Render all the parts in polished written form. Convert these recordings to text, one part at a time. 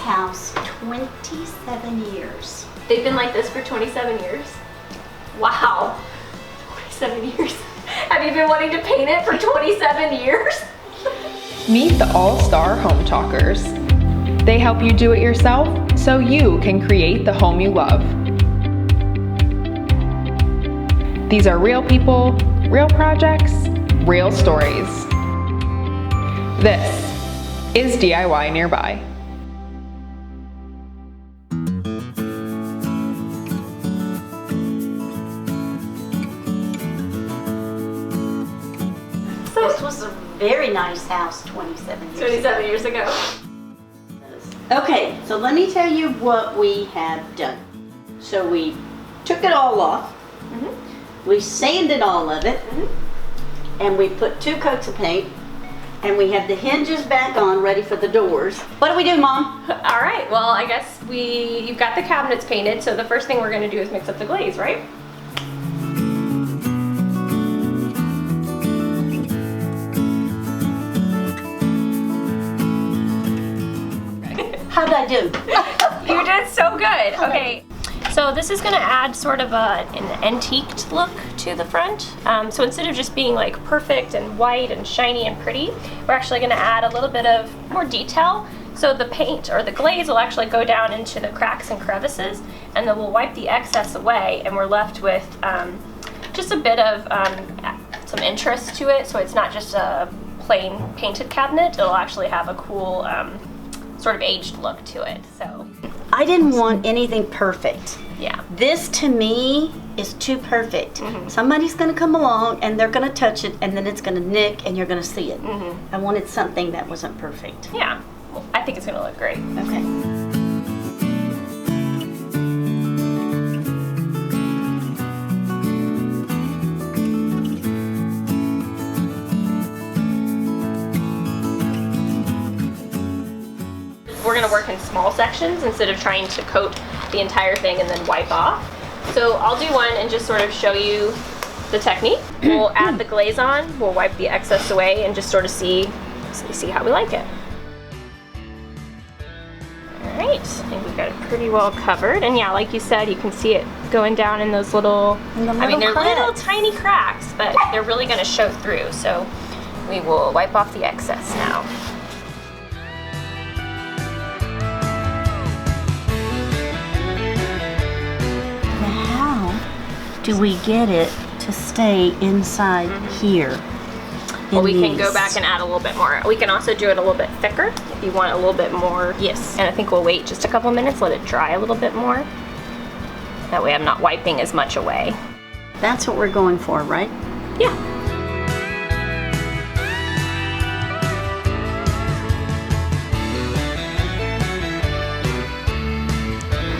house 27 years. They've been like this for 27 years? Wow, 27 years. Have you been wanting to paint it for 27 years? Meet the all-star home talkers. They help you do it yourself so you can create the home you love. These are real people, real projects, real stories. This is DIY Nearby. This was a very nice house 27 years 27 years ago. Okay, so let me tell you what we have done. So we took it all off, we sanded all of it, and we put 2 coats of paint, and we have the hinges back on ready for the doors. What do we do, Mom? All right, well, I guess you've got the cabinets painted, so the first thing we're gonna do is mix up the glaze, right? How'd I do? You did so good. Okay, so this is gonna add sort of an antiqued look to the front. So instead of just being like perfect and white and shiny and pretty, we're actually gonna add a little bit of more detail. So the paint or the glaze will actually go down into the cracks and crevices, and then we'll wipe the excess away, and we're left with just a bit of some interest to it. So it's not just a plain painted cabinet, it'll actually have a cool sort of aged look to it. So I didn't want anything perfect. yeah. This to me is too perfect. Somebody's gonna come along and they're gonna touch it and then it's gonna nick and you're gonna see it. I wanted something that wasn't perfect. Yeah, well, I think it's gonna look great. Okay. We're gonna work in small sections instead of trying to coat the entire thing and then wipe off. So I'll do one and just sort of show you the technique. We'll add the glaze on, we'll wipe the excess away and just sort of see how we like it. All right, I think we've got it pretty well covered. And yeah, like you said, you can see it going down in those little, I mean, they're little tiny cracks, but they're really gonna show through. So we will wipe off the excess now. Do we get it to stay inside here? Well, we can go back and add a little bit more. We can also do it a little bit thicker if you want a little bit more. Yes. And I think we'll wait just a couple minutes, let it dry a little bit more. That way I'm not wiping as much away. That's what we're going for, right? Yeah.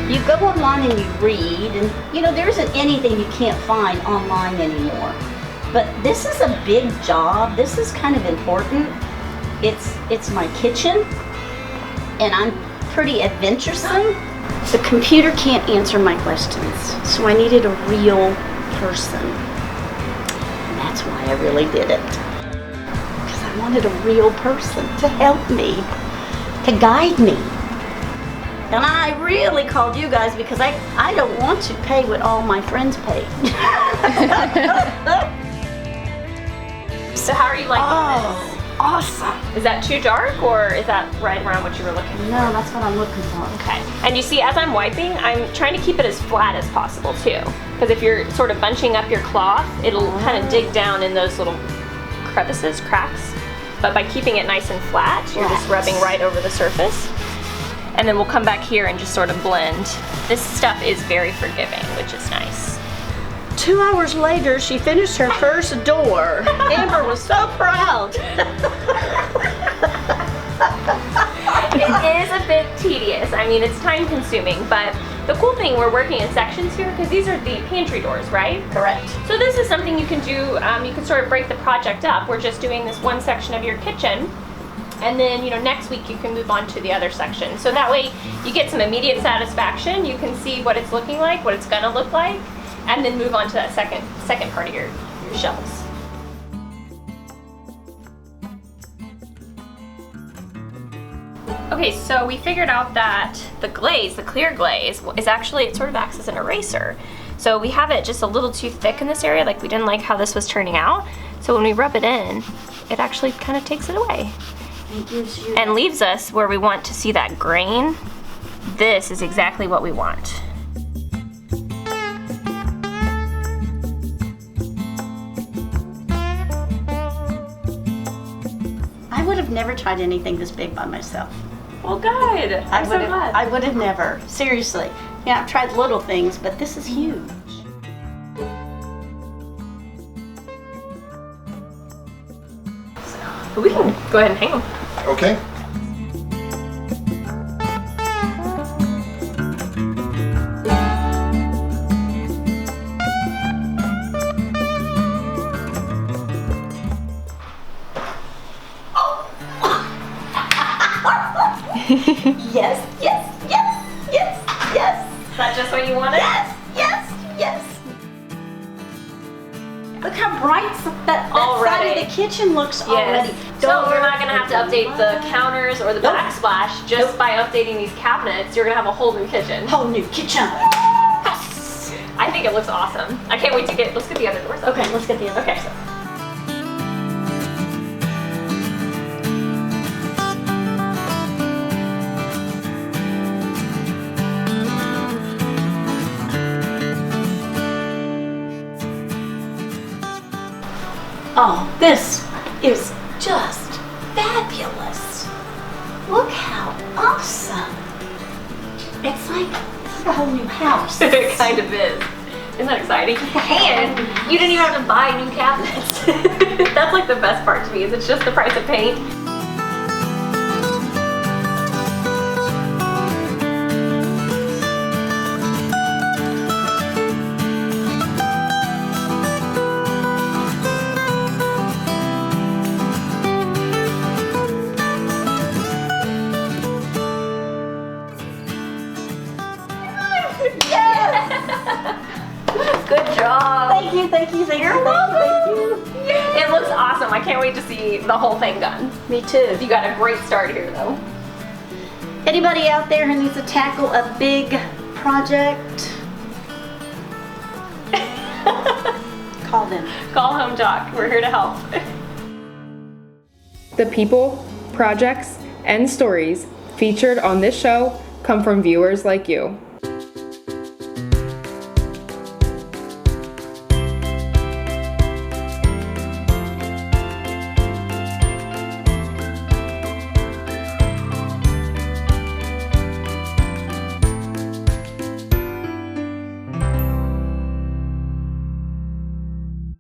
You go online and you read, and you know, there isn't anything you can't find online anymore. But this is a big job. This is kind of important. It's my kitchen, and I'm pretty adventuresome. The computer can't answer my questions, so I needed a real person. And that's why I really did it. Because I wanted a real person to help me, to guide me. And I really called you guys because I don't want to pay what all my friends pay. So how are you liking this? Awesome. Is that too dark or is that right around what you were looking for? No, that's what I'm looking for. Okay. And you see, as I'm wiping, I'm trying to keep it as flat as possible too. Because if you're sort of bunching up your cloth, it'll kind of dig down in those little crevices, cracks. But by keeping it nice and flat, you're just rubbing right over the surface. And then we'll come back here and just sort of blend. This stuff is very forgiving, which is nice. 2 hours later, she finished her first door. Amber was so proud. It is a bit tedious. I mean, it's time consuming, but the cool thing, we're working in sections here because these are the pantry doors, right? Correct. So this is something you can do, you can sort of break the project up. We're just doing this one section of your kitchen. And then, you know, next week you can move on to the other section. So that way you get some immediate satisfaction. You can see what it's looking like, what it's gonna look like, and then move on to that second part of your shelves. Okay, so we figured out that the glaze, the clear glaze, is actually, it sort of acts as an eraser. So we have it just a little too thick in this area, like we didn't like how this was turning out. So when we rub it in, it actually kind of takes it away. It gives you And leaves us where we want to see that grain. This is exactly what we want. I would have never tried anything this big by myself. Well, good. I'm so glad. I would have never. Seriously. Yeah, I've tried little things, but this is huge. But we can go ahead and hang them. Okay. Yes, yes, yes, yes, yes. Is that just what you wanted? Yes, yes, yes. Look how bright that side Already. of the kitchen looks already. So we're not gonna have to update the counters or the Nope. backsplash just by updating these cabinets. You're gonna have a whole new kitchen. Whole new kitchen. I think it looks awesome. I can't wait to let's get the other doors up. Okay, let's get the other. Okay. Oh, this is just fabulous. Look how awesome. It's like a whole new house. It kind of is. Isn't that exciting? And you didn't even have to buy new cabinets. That's like the best part to me, is it's just the price of paint. Good job. Thank you, thank you, thank you. You're welcome. Thank you. It looks awesome. I can't wait to see the whole thing done. Me too. You got a great start here though. Anybody out there who needs to tackle a big project? Call them. Call Hometalk. We're here to help. The people, projects, and stories featured on this show come from viewers like you.